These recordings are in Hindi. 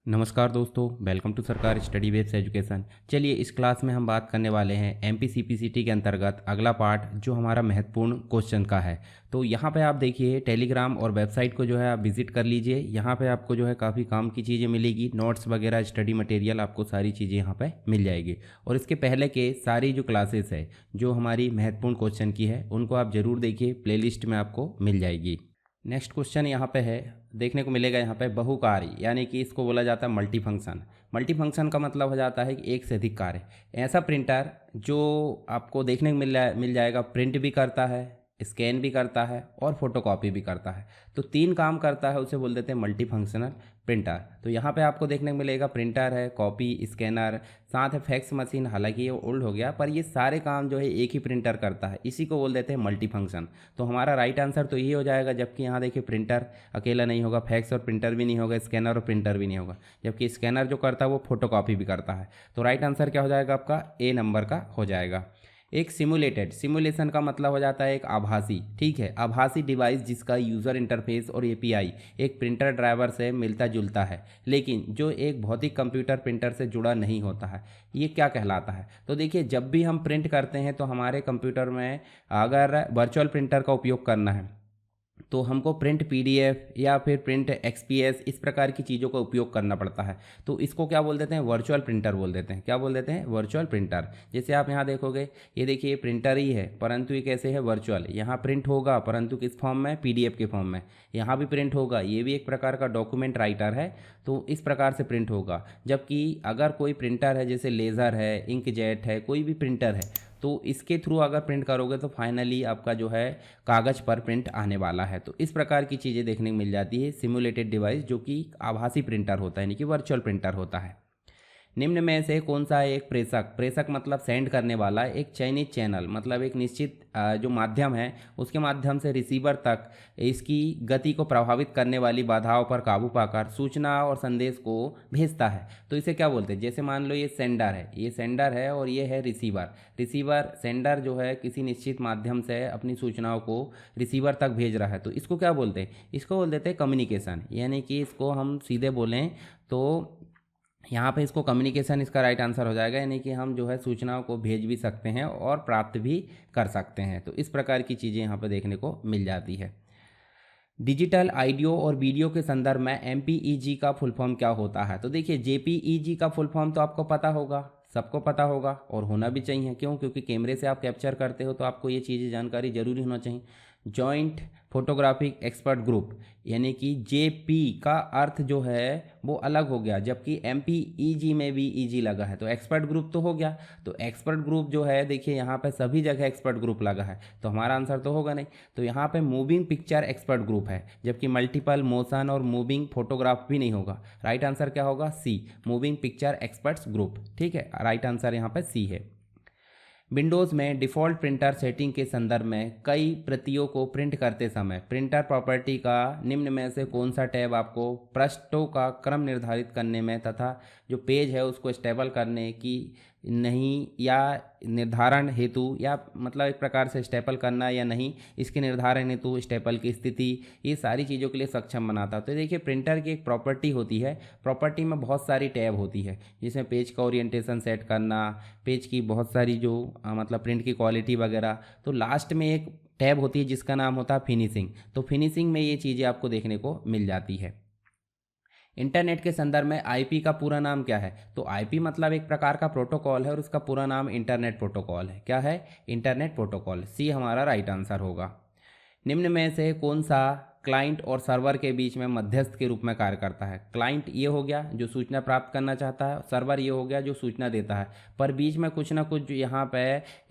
नमस्कार दोस्तों, वेलकम टू सरकार स्टडी वेब्स एजुकेशन। चलिए इस क्लास में हम बात करने वाले हैं एमपीसीपीसीटी के अंतर्गत अगला पार्ट जो हमारा महत्वपूर्ण क्वेश्चन का है। तो यहाँ पे आप देखिए टेलीग्राम और वेबसाइट को जो है आप विजिट कर लीजिए। यहाँ पे आपको जो है काफ़ी काम की चीज़ें मिलेगी, नोट्स वगैरह, स्टडी मटेरियल, आपको सारी चीज़ें यहाँ पे मिल जाएगी। और इसके पहले के सारी जो क्लासेस है जो हमारी महत्वपूर्ण क्वेश्चन की है उनको आप ज़रूर देखिए, प्लेलिस्ट में आपको मिल जाएगी। नेक्स्ट क्वेश्चन यहाँ पे है, देखने को मिलेगा यहाँ पे बहुकार्य, यानी कि इसको बोला जाता है मल्टी फंक्शन। मल्टी फंक्शन का मतलब हो जाता है कि एक से अधिक कार्य। ऐसा प्रिंटर जो आपको देखने को मिल जाएगा, प्रिंट भी करता है, स्कैन भी करता है और फोटोकॉपी भी करता है। तो तीन काम करता है, उसे बोल देते हैं मल्टी फंक्शनल प्रिंटर। तो यहाँ पे आपको देखने को मिलेगा प्रिंटर है, कॉपी, स्कैनर, साथ है फैक्स मशीन। हालांकि ये ओल्ड हो गया, पर ये सारे काम जो है एक ही प्रिंटर करता है, इसी को बोल देते हैं मल्टी फंक्शन। तो हमारा राइट आंसर तो यही हो जाएगा। जबकि यहाँ देखिए प्रिंटर अकेला नहीं होगा, फैक्स और प्रिंटर भी नहीं होगा, स्कैनर और प्रिंटर भी नहीं होगा। जबकि स्कैनर जो करता है वो फोटोकॉपी भी करता है। तो राइट आंसर क्या हो जाएगा आपका? ए नंबर का हो जाएगा। एक सिमुलेटेड, सिमुलेशन का मतलब हो जाता है एक आभासी, ठीक है, आभासी डिवाइस जिसका यूज़र इंटरफेस और एपीआई एक प्रिंटर ड्राइवर से मिलता जुलता है, लेकिन जो एक भौतिक कंप्यूटर प्रिंटर से जुड़ा नहीं होता है। ये क्या कहलाता है? तो देखिए, जब भी हम प्रिंट करते हैं तो हमारे कंप्यूटर में अगर वर्चुअल प्रिंटर का उपयोग करना है तो हमको प्रिंट पीडीएफ या फिर प्रिंट एक्सपीएस इस प्रकार की चीज़ों का उपयोग करना पड़ता है। तो इसको क्या बोल देते हैं? वर्चुअल प्रिंटर बोल देते हैं। क्या बोल देते हैं? Virtual printer. जैसे आप यहाँ देखोगे, ये देखिए प्रिंटर ही है, परंतु ये कैसे है? वर्चुअल। यहाँ प्रिंट होगा परंतु किस फॉर्म में? पीडीएफ के फॉर्म में। यहाँ भी प्रिंट होगा, ये भी एक प्रकार का डॉक्यूमेंट राइटर है, तो इस प्रकार से प्रिंट होगा। जबकि अगर कोई प्रिंटर है, जैसे लेज़र है, इंकजेट है, कोई भी प्रिंटर है, तो इसके थ्रू अगर प्रिंट करोगे तो फाइनली आपका जो है कागज़ पर प्रिंट आने वाला है। तो इस प्रकार की चीज़ें देखने को मिल जाती है सिमुलेटेड डिवाइस, जो कि आभासी प्रिंटर होता है, यानी कि वर्चुअल प्रिंटर होता है। निम्न में से कौन सा एक प्रेषक, प्रेषक मतलब सेंड करने वाला, एक चयनित चैनल मतलब एक निश्चित जो माध्यम है उसके माध्यम से रिसीवर तक इसकी गति को प्रभावित करने वाली बाधाओं पर काबू पाकर सूचना और संदेश को भेजता है? तो इसे क्या बोलते हैं? जैसे मान लो ये सेंडर है, ये सेंडर है और ये है रिसीवर। रिसीवर, सेंडर जो है किसी निश्चित माध्यम से अपनी सूचनाओं को रिसीवर तक भेज रहा है, तो इसको क्या बोलते हैं? इसको बोल देते हैं कम्युनिकेशन। यानी कि इसको हम सीधे बोलें तो यहाँ पे इसको कम्युनिकेशन इसका राइट आंसर हो जाएगा। यानी कि हम जो है सूचनाओं को भेज भी सकते हैं और प्राप्त भी कर सकते हैं। तो इस प्रकार की चीज़ें यहाँ पे देखने को मिल जाती है। डिजिटल ऑडियो और वीडियो के संदर्भ में एमपीईजी का फुल फॉर्म क्या होता है? तो देखिए, जेपीईजी का फुल फॉर्म तो आपको पता होगा, सबको पता होगा और होना भी चाहिए। क्यों? क्योंकि कैमरे से आप कैप्चर करते हो तो आपको ये चीज़ें जानकारी जरूरी होना चाहिए। जॉइंट फोटोग्राफिक एक्सपर्ट ग्रुप, यानी कि जेपी का अर्थ जो है वो अलग हो गया, जबकि एमपीईजी में भी ईजी लगा है, तो एक्सपर्ट ग्रुप तो हो गया। तो एक्सपर्ट ग्रुप जो है, देखिए यहाँ पे सभी जगह एक्सपर्ट ग्रुप लगा है, तो हमारा आंसर तो होगा नहीं। तो यहाँ पे मूविंग पिक्चर एक्सपर्ट ग्रुप है, जबकि मल्टीपल मोशन और मूविंग फोटोग्राफ भी नहीं होगा। राइट आंसर क्या होगा? सी, मूविंग पिक्चर एक्सपर्ट्स ग्रुप। ठीक है, राइट आंसर यहाँ पे सी है। विंडोज़ में डिफ़ॉल्ट प्रिंटर सेटिंग के संदर्भ में कई प्रतियों को प्रिंट करते समय प्रिंटर प्रॉपर्टी का निम्न में से कौन सा टैब आपको पृष्ठों का क्रम निर्धारित करने में तथा जो पेज है उसको स्टेबल करने की नहीं या निर्धारण हेतु, या मतलब एक प्रकार से स्टेपल करना या नहीं, इसके निर्धारण हेतु स्टेपल की स्थिति, ये सारी चीज़ों के लिए सक्षम बनाता है। तो देखिए, प्रिंटर की एक प्रॉपर्टी होती है, प्रॉपर्टी में बहुत सारी टैब होती है, जिसमें पेज का ओरिएंटेशन सेट करना, पेज की बहुत सारी जो मतलब प्रिंट की क्वालिटी वगैरह। तो लास्ट में एक टैब होती है जिसका नाम होता है फिनिशिंग। तो फिनिशिंग में ये चीज़ें आपको देखने को मिल जाती है। इंटरनेट के संदर्भ में आईपी का पूरा नाम क्या है? तो आईपी मतलब एक प्रकार का प्रोटोकॉल है और उसका पूरा नाम इंटरनेट प्रोटोकॉल है। क्या है? Internet protocol. सी हमारा राइट आंसर होगा। निम्न में से कौन सा क्लाइंट और सर्वर के बीच में मध्यस्थ के रूप में कार्य करता है? क्लाइंट ये हो गया जो सूचना प्राप्त करना चाहता है, सर्वर ये हो गया जो सूचना देता है, पर बीच में कुछ ना कुछ यहाँ पे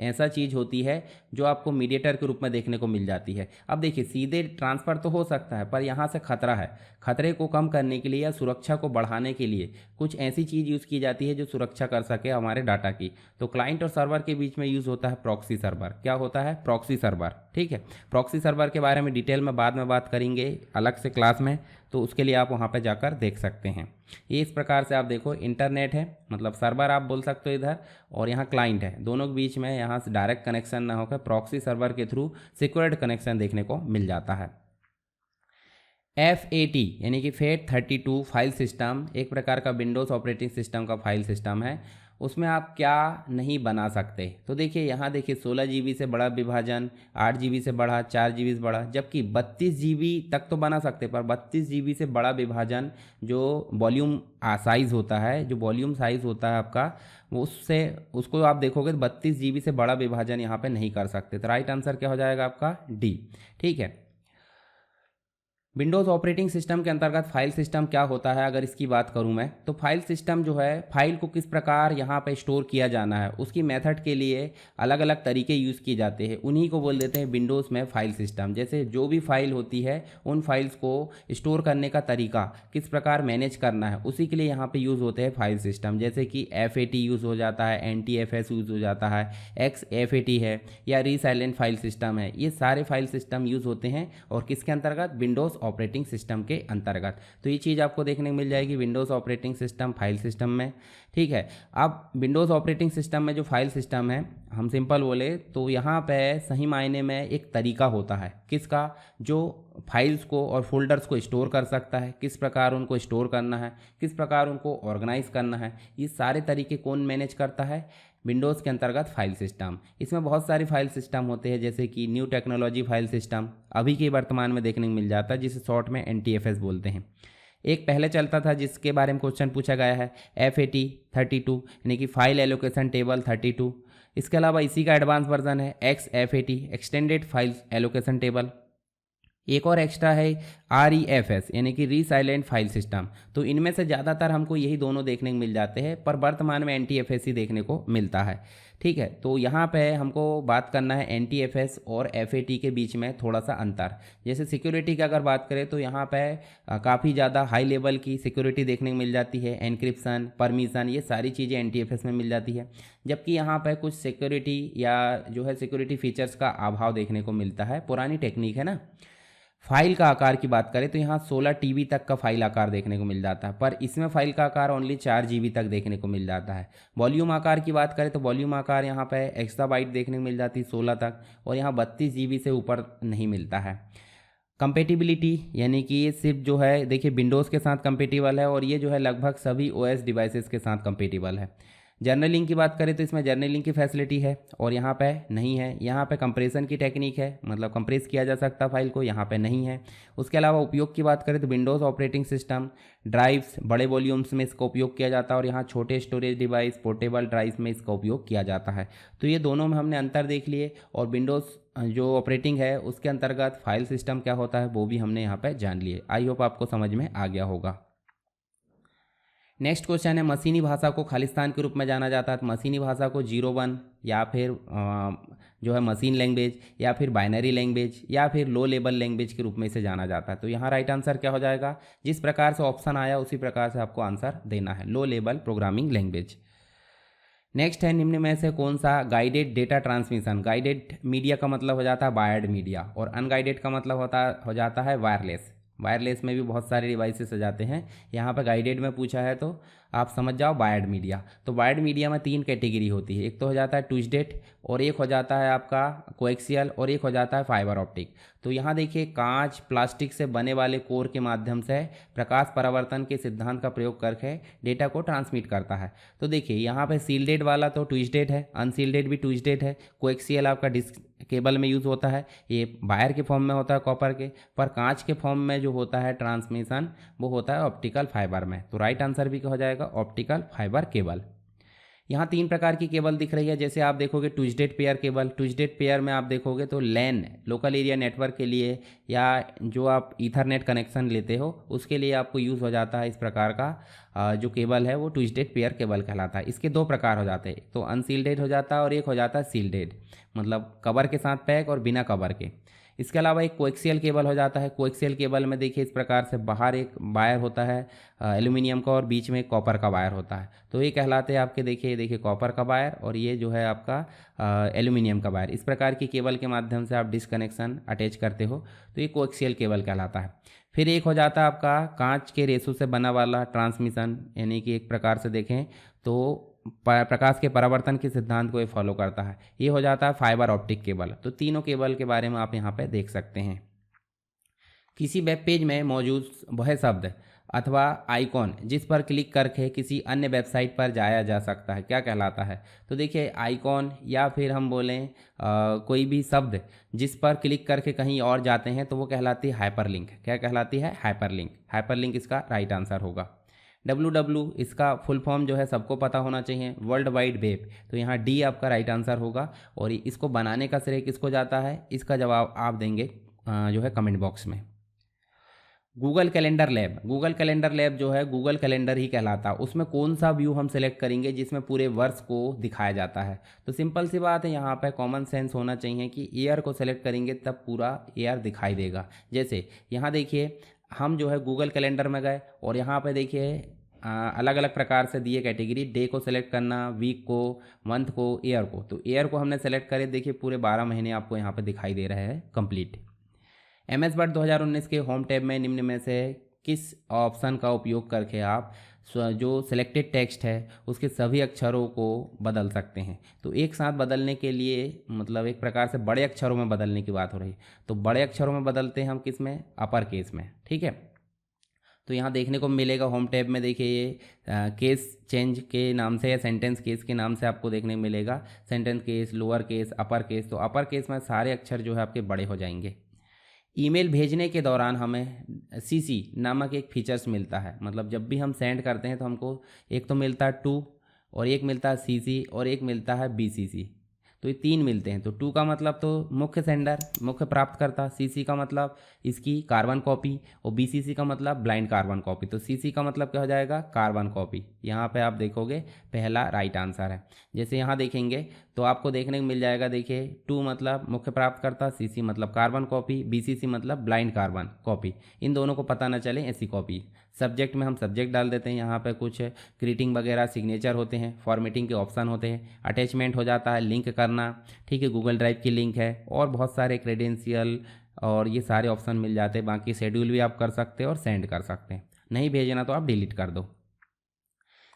ऐसा चीज़ होती है जो आपको मीडिएटर के रूप में देखने को मिल जाती है। अब देखिए, सीधे ट्रांसफ़र तो हो सकता है, पर यहाँ से खतरा है। खतरे को कम करने के लिए या सुरक्षा को बढ़ाने के लिए कुछ ऐसी चीज़ यूज़ की जाती है जो सुरक्षा कर सके हमारे डाटा की। तो क्लाइंट और सर्वर के बीच में यूज़ होता है प्रॉक्सी सर्वर। क्या होता है? Proxy server. ठीक है, प्रॉक्सी सर्वर के बारे में डिटेल में बाद में बात करेंगे अलग से क्लास में, तो उसके लिए आप वहाँ पर जाकर देख सकते हैं। ये इस प्रकार से आप देखो, इंटरनेट है मतलब सर्वर आप बोल सकते हो इधर, और यहाँ क्लाइंट है, दोनों के बीच में यहाँ से डायरेक्ट कनेक्शन ना होकर प्रॉक्सी सर्वर के थ्रू सिक्योर्ड कनेक्शन देखने को मिल जाता है। FAT यानी कि FAT32 फाइल सिस्टम एक प्रकार का विंडोज़ ऑपरेटिंग सिस्टम का फाइल सिस्टम है। उसमें आप क्या नहीं बना सकते, तो देखिए यहाँ देखिए 16 GB से बड़ा विभाजन, 8 GB से बड़ा, 4 GB से बड़ा, जबकि 32 GB तक तो बना सकते, पर 32 GB से बड़ा विभाजन जो वॉल्यूम साइज़ होता है, जो वॉल्यूम साइज़ होता है आपका, वो उससे उसको आप देखोगे तो 32 GB से बड़ा विभाजन यहाँ पे नहीं कर सकते। तो राइट आंसर क्या हो जाएगा आपका डी। ठीक है, विंडोज़ ऑपरेटिंग सिस्टम के अंतर्गत फाइल सिस्टम क्या होता है, अगर इसकी बात करूं मैं, तो फाइल सिस्टम जो है फाइल को किस प्रकार यहां पे स्टोर किया जाना है उसकी मेथड के लिए अलग अलग तरीके यूज़ किए जाते हैं, उन्हीं को बोल देते हैं विंडोज़ में फाइल सिस्टम। जैसे जो भी फाइल होती है उन फाइल्स को स्टोर करने का तरीका किस प्रकार मैनेज करना है, उसी के लिए यहाँ पर यूज़ होते हैं फाइल सिस्टम। जैसे कि FAT यूज़ हो जाता है, NTFS यूज़ हो जाता है, XFAT है, या रीसाइलेंट फाइल सिस्टम है, ये सारे फाइल सिस्टम यूज़ होते हैं और किसके अंतर्गत, विंडोज़ ऑपरेटिंग सिस्टम के अंतर्गत। तो ये चीज़ आपको देखने को मिल जाएगी Windows operating system file system में। ठीक है, अब विंडोज़ ऑपरेटिंग सिस्टम में जो फाइल सिस्टम है, हम सिंपल बोले तो यहाँ पे सही मायने में एक तरीका होता है किसका, जो फाइल्स को और फोल्डर्स को स्टोर कर सकता है, किस प्रकार उनको स्टोर करना है, किस प्रकार उनको ऑर्गेनाइज करना है, ये सारे तरीके कौन मैनेज करता है, विंडोज़ के अंतर्गत फाइल सिस्टम। इसमें बहुत सारे फाइल सिस्टम होते हैं, जैसे कि न्यू टेक्नोलॉजी फाइल सिस्टम अभी के वर्तमान में देखने को मिल जाता है, जिसे शॉर्ट में NTFS बोलते हैं। एक पहले चलता था जिसके बारे में क्वेश्चन पूछा गया है, FAT32 यानी कि फाइल एलोकेशन टेबल 32। इसके अलावा इसी का एडवांस वर्जन है XFAT extended file allocation table. एक और एक्स्ट्रा है REFS यानी कि रीसाइलेंट फाइल सिस्टम। तो इनमें से ज़्यादातर हमको यही दोनों देखने को मिल जाते हैं, पर वर्तमान में NTFS ही देखने को मिलता है। ठीक है, तो यहाँ पे हमको बात करना है NTFS और FAT के बीच में थोड़ा सा अंतर। जैसे सिक्योरिटी की अगर बात करें तो यहाँ पे काफ़ी ज़्यादा हाई लेवल की सिक्योरिटी देखने को मिल जाती है, एनक्रिप्शन, परमिशन, ये सारी चीज़ें NTFS में मिल जाती है। जबकि यहाँ पे कुछ सिक्योरिटी या जो है सिक्योरिटी फीचर्स का अभाव देखने को मिलता है, पुरानी टेक्निक है ना। फाइल का आकार की बात करें तो यहाँ 16 TB तक का फाइल आकार देखने को मिल जाता है, पर इसमें फाइल का आकार ओनली 4 GB तक देखने को मिल जाता है। वॉल्यूम आकार की बात करें तो वॉल्यूम आकार यहाँ पे एक्साबाइट देखने को मिल जाती है 16 तक, और यहाँ 32 GB से ऊपर नहीं मिलता है। कंपेटिबिलिटी यानी कि ये सिर्फ जो है देखिए विंडोज़ के साथ कंपेटिबल है, और ये जो है लगभग सभी OS डिवाइसेस के साथ कंपेटिबल है। जर्नलिंग की बात करें तो इसमें जर्नलिंग की फैसिलिटी है और यहाँ पे नहीं है। यहाँ पे कंप्रेशन की टेक्निक है, मतलब कंप्रेस किया जा सकता फाइल को, यहाँ पे नहीं है। उसके अलावा उपयोग की बात करें तो विंडोज़ ऑपरेटिंग सिस्टम ड्राइव्स बड़े वॉल्यूम्स में इसका उपयोग किया जाता है, और यहाँ छोटे स्टोरेज डिवाइस पोर्टेबल ड्राइव्स में इसका उपयोग किया जाता है। तो ये दोनों में हमने अंतर देख लिए, और विंडोज़ जो ऑपरेटिंग है उसके अंतर्गत फाइल सिस्टम क्या होता है वो भी हमने यहाँ पर जान लिए। आई होप आपको समझ में आ गया होगा। नेक्स्ट क्वेश्चन है, मशीनी भाषा को खालिस्तान के रूप में जाना जाता है। तो मशीनी भाषा को 01 या फिर जो है मशीन लैंग्वेज, या फिर बाइनरी लैंग्वेज, या फिर लो लेवल लैंग्वेज के रूप में इसे जाना जाता है। तो यहाँ राइट आंसर क्या हो जाएगा, जिस प्रकार से ऑप्शन आया उसी प्रकार से आपको आंसर देना है, low level programming language. Next है, निम्न में से कौन सा guided data transmission, guided media का मतलब हो जाता है वायर्ड मीडिया, और अनगाइडेड का मतलब हो जाता है वायरलेस। वायरलेस में भी बहुत सारे डिवाइसेस आ जाते हैं, यहाँ पर गाइडेड में पूछा है तो आप समझ जाओ वायर्ड मीडिया। तो वायर्ड मीडिया में 3 कैटेगरी होती है, एक तो हो जाता है ट्विस्टेड, और एक हो जाता है आपका कोएक्सियल, और एक हो जाता है फाइबर ऑप्टिक। तो यहाँ देखिए कांच प्लास्टिक से बने वाले कोर के माध्यम से प्रकाश परावर्तन के सिद्धांत का प्रयोग करके डेटा को ट्रांसमिट करता है। तो देखिए यहाँ पे सील्डेड वाला तो ट्विस्टेड है, अनसील्डेड भी ट्विस्टेड है, कोएक्सियल आपका डिस्क केबल में यूज़ होता है, ये वायर के फॉर्म में होता है कॉपर के, पर कांच के फॉर्म में जो होता है ट्रांसमिशन वो होता है ऑप्टिकल फाइबर में। तो राइट आंसर भी क्या हो जाएगा, ऑप्टिकल फाइबर केबल। यहाँ 3 प्रकार की केबल दिख रही है, जैसे आप देखोगे twisted pair cable, twisted pair में आप देखोगे तो लैन लोकल एरिया नेटवर्क के लिए, या जो आप ईथरनेट कनेक्शन लेते हो उसके लिए आपको यूज़ हो जाता है इस प्रकार का जो केबल है वो ट्विस्टेड पेयर केबल कहलाता है। इसके 2 प्रकार हो जाते हैं, तो अनसील्डेड हो जाता है और एक हो जाता है सील्डेड, मतलब कवर के साथ पैक और बिना कवर के। इसके अलावा एक कोएक्सियल केबल हो जाता है। कोएक्सियल केबल में देखिए इस प्रकार से बाहर एक वायर होता है एल्यूमिनियम का, और बीच में कॉपर का वायर होता है। तो ये कहलाते हैं आपके देखिए कॉपर का वायर, और ये जो है आपका एल्यूमिनियम का वायर। इस प्रकार की केबल के माध्यम से आप डिस्कनेक्शन अटैच करते हो, तो ये कोएक्सियल केबल कहलाता है। फिर एक हो जाता है आपका कांच के रेशों से बना वाला ट्रांसमिशन, यानी कि एक प्रकार से देखें तो प्रकाश के परावर्तन के सिद्धांत को ये फॉलो करता है, ये हो जाता है फाइबर ऑप्टिक केबल। तो तीनों केबल के बारे में आप यहाँ पे देख सकते हैं। किसी वेब पेज में मौजूद वह शब्द अथवा आइकॉन जिस पर क्लिक करके किसी अन्य वेबसाइट पर जाया जा सकता है क्या कहलाता है। तो देखिए आइकॉन या फिर हम बोलें कोई भी शब्द जिस पर क्लिक करके कहीं और जाते हैं तो वो कहलाती है हाइपरलिंक। क्या कहलाती है? हाइपरलिंक। हाइपरलिंक इसका राइट आंसर होगा। WW इसका फुल फॉर्म जो है सबको पता होना चाहिए, वर्ल्ड वाइड वेब। तो यहाँ डी आपका राइट आंसर होगा। और इसको बनाने का श्रेय किसको जाता है, इसका जवाब आप देंगे जो है कमेंट बॉक्स में। Google calendar lab, Google calendar lab जो है गूगल कैलेंडर ही कहलाता है। उसमें कौन सा व्यू हम सेलेक्ट करेंगे जिसमें पूरे वर्ष को दिखाया जाता है। तो सिंपल सी बात है, यहाँ पे कॉमन सेंस होना चाहिए कि ईयर को सेलेक्ट करेंगे तब पूरा ईयर दिखाई देगा। जैसे यहाँ देखिए हम जो है गूगल कैलेंडर में गए और यहाँ पे देखिए अलग अलग प्रकार से दिए कैटेगरी, डे को सेलेक्ट करना, वीक को, मंथ को, ईयर को। तो ईयर को हमने सेलेक्ट करे, देखिए पूरे 12 महीने आपको यहाँ पे दिखाई दे रहे हैं कंप्लीट। MS वर्ड 2019 के होम टैब में निम्न में से किस ऑप्शन का उपयोग करके आप जो सिलेक्टेड टेक्स्ट है उसके सभी अक्षरों को बदल सकते हैं। तो एक साथ बदलने के लिए मतलब एक प्रकार से बड़े अक्षरों में बदलने की बात हो रही है। तो बड़े अक्षरों में बदलते हैं हम किस में? अपर केस में। ठीक है, तो यहाँ देखने को मिलेगा होम टैब में, देखिए ये केस चेंज के नाम से या सेंटेंस केस के नाम से आपको देखने को मिलेगा। Sentence case, lower case, upper case. तो अपर केस में सारे अक्षर जो है आपके बड़े हो जाएंगे। ईमेल भेजने के दौरान हमें CC नामक एक फीचर्स मिलता है। मतलब जब भी हम सेंड करते हैं तो हमको एक तो मिलता है टू, और एक मिलता है CC, और एक मिलता है BCC। तो ये 3 मिलते हैं। तो टू का मतलब तो मुख्य सेंडर, मुख्य प्राप्तकर्ता, CC का मतलब इसकी कार्बन कॉपी, और BCC का मतलब ब्लाइंड कार्बन कॉपी। तो CC का मतलब क्या हो जाएगा? Carbon copy. यहाँ पे आप देखोगे पहला राइट आंसर है। जैसे यहाँ देखेंगे तो आपको देखने को मिल जाएगा, देखिए टू मतलब मुख्य प्राप्तकर्ता, CC मतलब कार्बन कॉपी, BCC मतलब ब्लाइंड कार्बन कॉपी। इन दोनों को पता न चले ऐसी कॉपी। सब्जेक्ट में हम सब्जेक्ट डाल देते हैं, यहाँ पे कुछ ग्रीटिंग वगैरह सिग्नेचर होते हैं, फॉर्मेटिंग के ऑप्शन होते हैं, अटैचमेंट हो जाता है, लिंक करना, ठीक है, गूगल ड्राइव की लिंक है, और बहुत सारे क्रेडेंशियल और ये सारे ऑप्शन मिल जाते हैं। बाकी शेड्यूल भी आप कर सकते हैं और सेंड कर सकते हैं। नहीं भेजना तो आप डिलीट कर दो।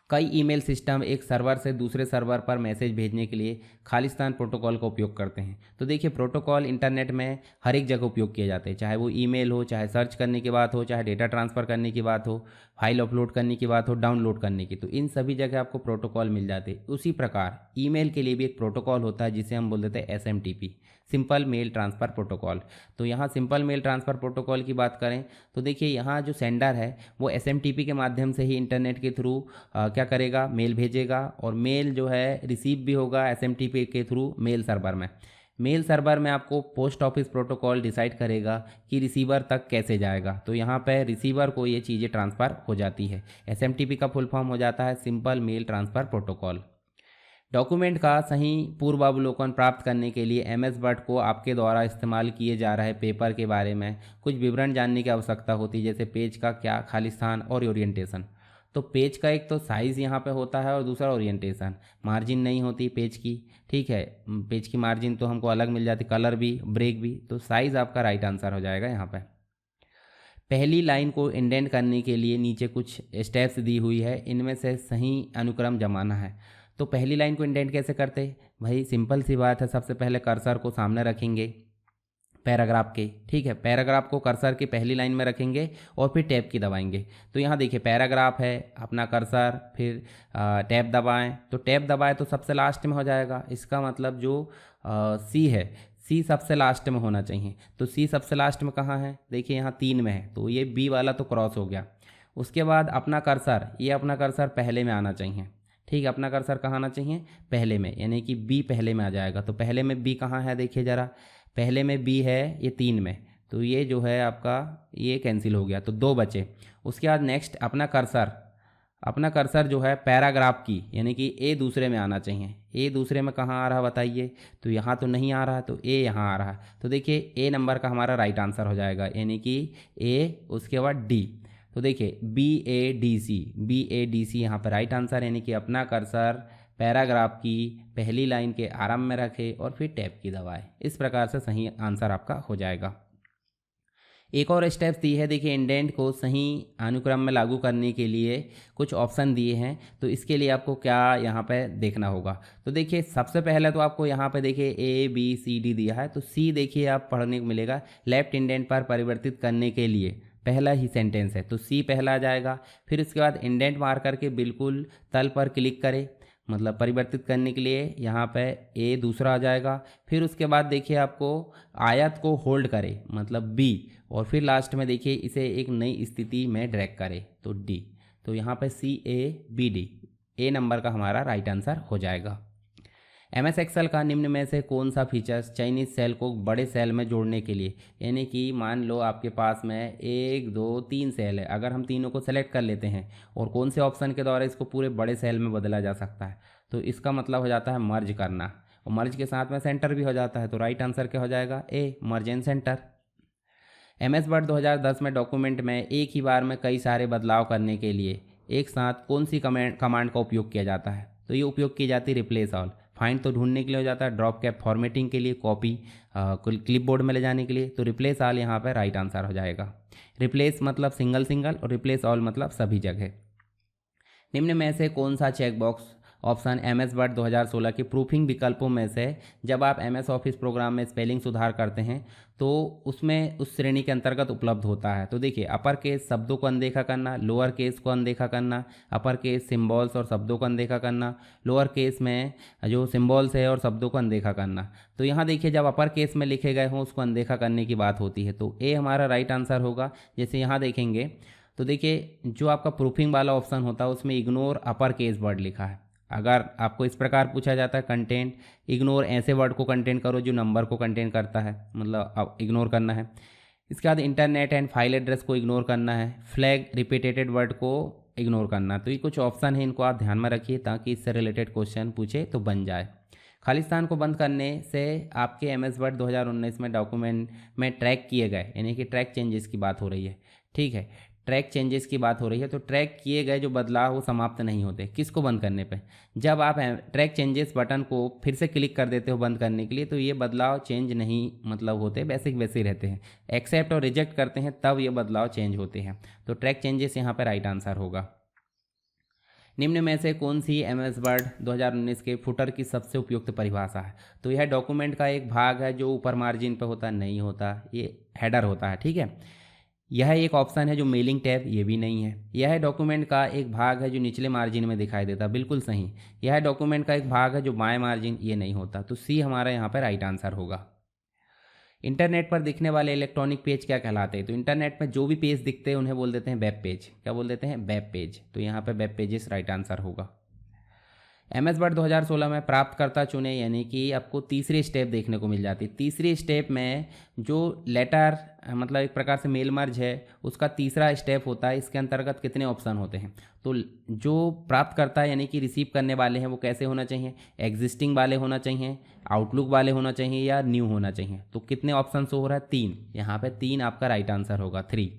कई ईमेल सिस्टम एक सर्वर से दूसरे सर्वर पर मैसेज भेजने के लिए खालिस्तान प्रोटोकॉल का उपयोग करते हैं। तो देखिए प्रोटोकॉल इंटरनेट में हर एक जगह उपयोग किए जाते हैं, चाहे वो ईमेल हो, चाहे सर्च करने की बात हो, चाहे डेटा ट्रांसफ़र करने की बात हो, फाइल अपलोड करने की बात हो, डाउनलोड करने की। तो इन सभी जगह आपको प्रोटोकॉल मिल जाते हैं। उसी प्रकार ईमेल के लिए भी एक प्रोटोकॉल होता है जिसे हम बोल देते हैं SMTP, simple mail transfer protocol. तो यहाँ सिंपल मेल ट्रांसफ़र प्रोटोकॉल की बात करें तो देखिए यहाँ जो सेंडर है वो SMTP के माध्यम से ही इंटरनेट के थ्रू क्या करेगा? मेल भेजेगा, और मेल जो है रिसीव भी होगा SMTP के थ्रू मेल सर्वर में। मेल सर्वर में आपको पोस्ट ऑफिस प्रोटोकॉल डिसाइड करेगा कि रिसीवर तक कैसे जाएगा। तो यहाँ पर रिसीवर को ये चीज़ें ट्रांसफ़र हो जाती है। SMTP का फुल फॉर्म हो जाता है simple mail transfer protocol. Document का सही पूर्वावलोकन प्राप्त करने के लिए MS वर्ड को आपके द्वारा इस्तेमाल किए जा रहे पेपर के बारे में कुछ विवरण जानने की आवश्यकता होती है, जैसे पेज का क्या खालिस्तान और ओरिएंटेशन। तो पेज का एक तो साइज़ यहाँ पे होता है और दूसरा ओरिएंटेशन। मार्जिन नहीं होती पेज की, ठीक है, पेज की मार्जिन तो हमको अलग मिल जाती, कलर भी, ब्रेक भी। तो साइज़ आपका राइट आंसर हो जाएगा यहाँ पे। पहली लाइन को इंडेंट करने के लिए नीचे कुछ स्टेप्स दी हुई है, इनमें से सही अनुक्रम जमाना है। तो पहली लाइन को इंडेंट कैसे करते हैं भाई? सिंपल सी बात है, सबसे पहले कर्सर को सामने रखेंगे पैराग्राफ के, ठीक है, पैराग्राफ को कर्सर की पहली लाइन में रखेंगे और फिर टैब की दबाएंगे। तो यहाँ देखिए पैराग्राफ है, अपना कर्सर, फिर टैब दबाएं। तो टैब दबाएं तो सबसे लास्ट में हो जाएगा। इसका मतलब जो C है, C सबसे लास्ट में होना चाहिए। तो C सबसे लास्ट में कहाँ है? देखिए यहाँ 3 में है, तो ये B वाला तो क्रॉस हो गया। उसके बाद अपना कर्सर, ये अपना कर्सर पहले में आना चाहिए, ठीक है, अपना कर्सर कहाँ आना चाहिए? पहले में, यानी कि B पहले में आ जाएगा। तो पहले में B कहाँ है? देखिए ज़रा, पहले में B है ये 3 में, तो ये जो है आपका ये कैंसिल हो गया, तो 2 बचे। उसके बाद नेक्स्ट अपना कर्सर जो है पैराग्राफ की, यानी कि A दूसरे में आना चाहिए। A दूसरे में कहाँ आ रहा बताइए? तो यहाँ तो नहीं आ रहा, तो A यहाँ आ रहा। तो देखिए A नंबर का हमारा राइट आंसर हो जाएगा, यानी कि A, उसके बाद D। तो देखिए BADC यहाँ पर राइट आंसर, यानी कि अपना कर्सर पैराग्राफ की पहली लाइन के आरंभ में रखें और फिर टैब की दबाएं। इस प्रकार से सही आंसर आपका हो जाएगा। एक और स्टेप्स दी है, देखिए इंडेंट को सही अनुक्रम में लागू करने के लिए कुछ ऑप्शन दिए हैं। तो इसके लिए आपको क्या यहाँ पे देखना होगा, तो देखिए सबसे पहले तो आपको यहाँ पे देखिए ABCD दिया है, तो C देखिए आप पढ़ने को मिलेगा लेफ्ट इंडेंट पर परिवर्तित करने के लिए पहला ही सेंटेंस है, तो C पहला आ जाएगा। फिर उसके बाद इंडेंट मार करके बिल्कुल तल पर क्लिक करें, मतलब परिवर्तित करने के लिए यहाँ पे A दूसरा आ जाएगा। फिर उसके बाद देखिए आपको आयत को होल्ड करें, मतलब B, और फिर लास्ट में देखिए इसे एक नई स्थिति में ड्रैग करें, तो D। तो यहाँ पे CABD A नंबर का हमारा राइट आंसर हो जाएगा। MS एक्सेल का निम्न में से कौन सा फीचर्स चयनित सेल को बड़े सेल में जोड़ने के लिए, यानी कि मान लो आपके पास में 1 2 3 सेल है, अगर हम तीनों को सेलेक्ट कर लेते हैं और कौन से ऑप्शन के द्वारा इसको पूरे बड़े सेल में बदला जा सकता है, तो इसका मतलब हो जाता है मर्ज करना, और मर्ज के साथ में सेंटर भी हो जाता है। तो राइट आंसर क्या हो जाएगा, A, merge and centre. MS word 2010 में डॉक्यूमेंट में एक ही बार में कई सारे बदलाव करने के लिए एक साथ कौन सी कमांड का उपयोग किया जाता है, तो ये उपयोग की जाती है रिप्लेस ऑल। फाइंड तो ढूंढने के लिए हो जाता है, ड्रॉप कैप फॉर्मेटिंग के लिए, कॉपी क्लिपबोर्ड में ले जाने के लिए, तो रिप्लेस ऑल यहाँ पर राइट आंसर हो जाएगा। रिप्लेस मतलब सिंगल सिंगल और रिप्लेस ऑल मतलब सभी जगह। निम्न में से कौन सा चेकबॉक्स ऑप्शन MS वर्ड 2016 के प्रूफिंग विकल्पों में से जब आप MS ऑफिस प्रोग्राम में स्पेलिंग सुधार करते हैं तो उसमें उस श्रेणी के अंतर्गत उपलब्ध होता है। तो देखिए अपर केस शब्दों को अनदेखा करना, लोअर केस को अनदेखा करना, अपर केस सिंबल्स और शब्दों को अनदेखा करना, लोअर केस में जो सिंबल्स है और शब्दों को अनदेखा करना। तो यहाँ देखिए जब अपर केस में लिखे गए हों उसको अनदेखा करने की बात होती है, तो A हमारा राइट आंसर होगा। जैसे यहाँ देखेंगे तो देखिए जो आपका प्रूफिंग वाला ऑप्शन होता है उसमें इग्नोर अपर केस वर्ड लिखा है। अगर आपको इस प्रकार पूछा जाता है कंटेंट, इग्नोर ऐसे वर्ड को कंटेंट करो जो नंबर को कंटेंट करता है, मतलब अब इग्नोर करना है। इसके बाद इंटरनेट एंड फाइल एड्रेस को इग्नोर करना है, फ्लैग रिपीटेटेड वर्ड को इग्नोर करना। तो ये कुछ ऑप्शन है, इनको आप ध्यान में रखिए ताकि इससे रिलेटेड क्वेश्चन पूछे तो बन जाए। खालिस्तान को बंद करने से आपके MS वर्ड 2019 में डॉक्यूमेंट में ट्रैक किए गए, यानी कि ट्रैक चेंजेस की बात हो रही है, ठीक है, ट्रैक चेंजेस की बात हो रही है। तो ट्रैक किए गए जो बदलाव वो समाप्त नहीं होते, किसको बंद करने पे, जब आप ट्रैक चेंजेस बटन को फिर से क्लिक कर देते हो बंद करने के लिए, तो ये बदलाव चेंज नहीं मतलब होते, बेसिक वैसे ही रहते हैं। एक्सेप्ट और रिजेक्ट करते हैं तब ये बदलाव चेंज होते हैं। तो ट्रैक चेंजेस यहाँ पर राइट आंसर होगा। निम्न में से कौन सी MS वर्ड 2019 के फुटर की सबसे उपयुक्त परिभाषा है, तो यह डॉक्यूमेंट का एक भाग है जो ऊपर मार्जिन पे होता नहीं होता, ये हेडर होता है, ठीक है। यह एक ऑप्शन है जो मेलिंग टैब, ये भी नहीं है। यह डॉक्यूमेंट का एक भाग है जो निचले मार्जिन में दिखाई देता, बिल्कुल सही। यह डॉक्यूमेंट का एक भाग है जो बाएं मार्जिन, ये नहीं होता, तो C हमारा यहाँ पर राइट आंसर होगा। इंटरनेट पर दिखने वाले इलेक्ट्रॉनिक पेज क्या कहलाते हैं, तो इंटरनेट में जो भी पेज दिखते हैं उन्हें बोल देते हैं वेब पेज। क्या बोल देते हैं, वेब पेज। तो यहाँ पे वेब पेजेस राइट आंसर होगा। MS वर्ड 2016 में प्राप्तकर्ता चुने, यानी कि आपको तीसरी स्टेप देखने को मिल जाती है। तीसरी स्टेप में जो लेटर मतलब एक प्रकार से मेल मर्ज है उसका तीसरा स्टेप होता है। इसके अंतर्गत कितने ऑप्शन होते हैं, तो जो प्राप्तकर्ता यानी कि रिसीव करने वाले हैं वो कैसे होना चाहिए, एग्जिस्टिंग वाले होना चाहिए, आउटलुक वाले होना चाहिए या न्यू होना चाहिए। तो कितने ऑप्शन हो रहा है, 3। यहाँ पे 3 आपका राइट आंसर होगा, 3।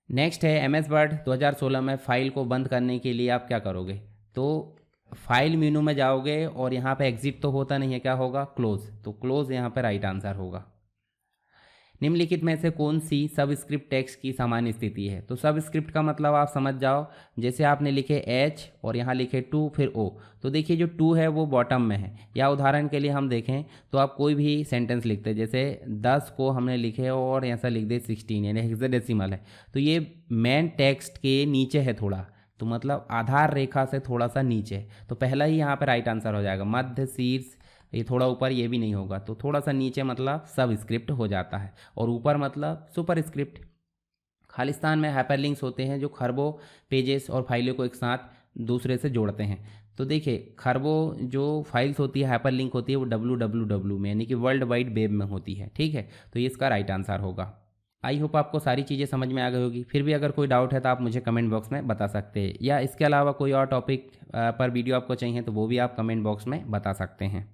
नेक्स्ट है MS वर्ड 2016 में फाइल को बंद करने के लिए आप क्या करोगे, तो फाइल मेनू में जाओगे और यहाँ पे एग्जिट तो होता नहीं है, क्या होगा, क्लोज। तो क्लोज यहाँ पे राइट आंसर होगा। निम्नलिखित में से कौन सी सबस्क्रिप्ट टेक्स्ट की सामान्य स्थिति है, तो सबस्क्रिप्ट का मतलब आप समझ जाओ, जैसे आपने लिखे H और यहाँ लिखे 2 फिर O, तो देखिए जो 2 है वो बॉटम में है। या उदाहरण के लिए हम देखें तो आप कोई भी सेंटेंस लिखते हैं, जैसे 10 को हमने लिखे और यहाँ से लिख दे 16, यानी हेक्साडेसिमल है, तो ये मेन टेक्स्ट के नीचे है थोड़ा, तो मतलब आधार रेखा से थोड़ा सा नीचे, तो पहला ही यहाँ पर राइट आंसर हो जाएगा। मध्य, शीर्ष, ये थोड़ा ऊपर, ये भी नहीं होगा, तो थोड़ा सा नीचे मतलब सब स्क्रिप्ट हो जाता है, और ऊपर मतलब सुपर स्क्रिप्ट। खालिस्तान में हाइपरलिंक्स होते हैं जो खरबों पेजेस और फाइलों को एक साथ दूसरे से जोड़ते हैं। तो देखिए खरबों जो फाइल्स होती है, हाइपरलिंक होती है, वो www में यानी कि वर्ल्ड वाइड वेब में होती है, ठीक है। तो ये इसका राइट आंसर होगा। आई होप आपको सारी चीज़ें समझ में आ गई होगी। फिर भी अगर कोई डाउट है तो आप मुझे कमेंट बॉक्स में बता सकते हैं, या इसके अलावा कोई और टॉपिक पर वीडियो आपको चाहिए तो वो भी आप कमेंट बॉक्स में बता सकते हैं।